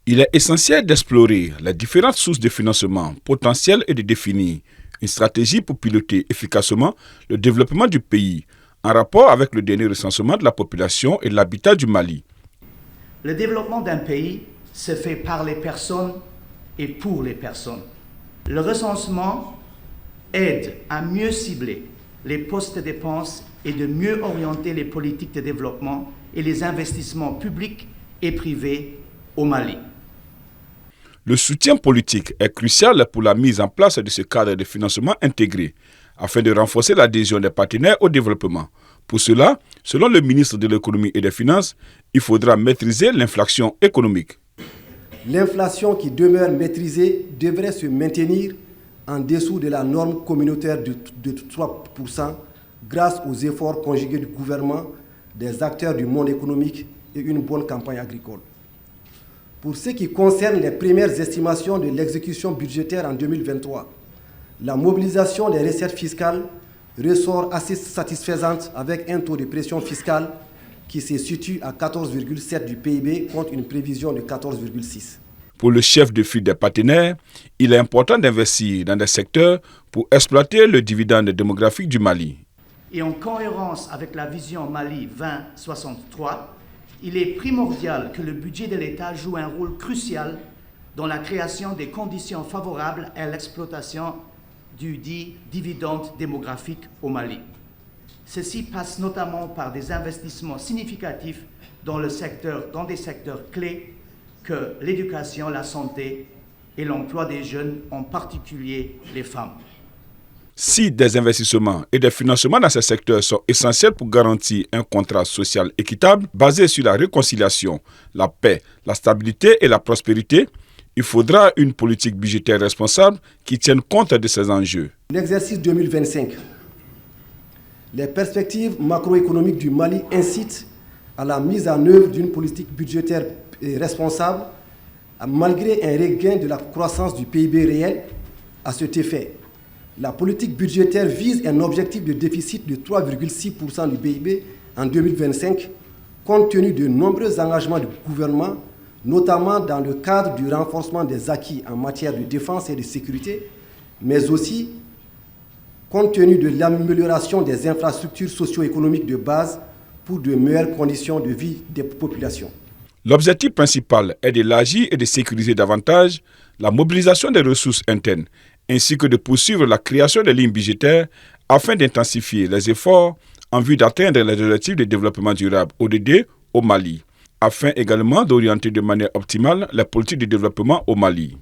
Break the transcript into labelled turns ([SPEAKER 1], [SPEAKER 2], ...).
[SPEAKER 1] Il est essentiel d'explorer les différentes sources de financement potentielles et de définir une stratégie pour piloter efficacement le développement du pays en rapport avec le dernier recensement de la population et de l'habitat du Mali.
[SPEAKER 2] Le développement d'un pays se fait par les personnes et pour les personnes. Le recensement aide à mieux cibler les postes de dépenses et de mieux orienter les politiques de développement et les investissements publics et privés au Mali.
[SPEAKER 1] Le soutien politique est crucial pour la mise en place de ce cadre de financement intégré afin de renforcer l'adhésion des partenaires au développement. Pour cela, selon le ministre de l'Économie et des Finances, il faudra maîtriser l'inflation économique.
[SPEAKER 3] L'inflation qui demeure maîtrisée devrait se maintenir en dessous de la norme communautaire de 3% grâce aux efforts conjugués du gouvernement, des acteurs du monde économique et une bonne campagne agricole. Pour ce qui concerne les premières estimations de l'exécution budgétaire en 2023, la mobilisation des recettes fiscales ressort assez satisfaisante avec un taux de pression fiscale qui se situe à 14,7 du PIB contre une prévision de 14,6.
[SPEAKER 1] Pour le chef de file des partenaires, il est important d'investir dans des secteurs pour exploiter le dividende démographique du Mali.
[SPEAKER 2] Et en cohérence avec la vision Mali 2063, il est primordial que le budget de l'État joue un rôle crucial dans la création des conditions favorables à l'exploitation du dit dividende démographique au Mali. Ceci passe notamment par des investissements significatifs dans des secteurs clés que l'éducation, la santé et l'emploi des jeunes, en particulier les femmes.
[SPEAKER 1] Si des investissements et des financements dans ces secteurs sont essentiels pour garantir un contrat social équitable basé sur la réconciliation, la paix, la stabilité et la prospérité, il faudra une politique budgétaire responsable qui tienne compte de ces enjeux.
[SPEAKER 3] L'exercice 2025, les perspectives macroéconomiques du Mali incitent à la mise en œuvre d'une politique budgétaire responsable, malgré un regain de la croissance du PIB réel. À cet effet, la politique budgétaire vise un objectif de déficit de 3,6% du PIB en 2025, compte tenu de nombreux engagements du gouvernement, notamment dans le cadre du renforcement des acquis en matière de défense et de sécurité, mais aussi compte tenu de l'amélioration des infrastructures socio-économiques de base pour de meilleures conditions de vie des populations.
[SPEAKER 1] L'objectif principal est d'élargir et de sécuriser davantage la mobilisation des ressources internes, ainsi que de poursuivre la création des lignes budgétaires afin d'intensifier les efforts en vue d'atteindre les objectifs de développement durable ODD au Mali, afin également d'orienter de manière optimale la politique de développement au Mali.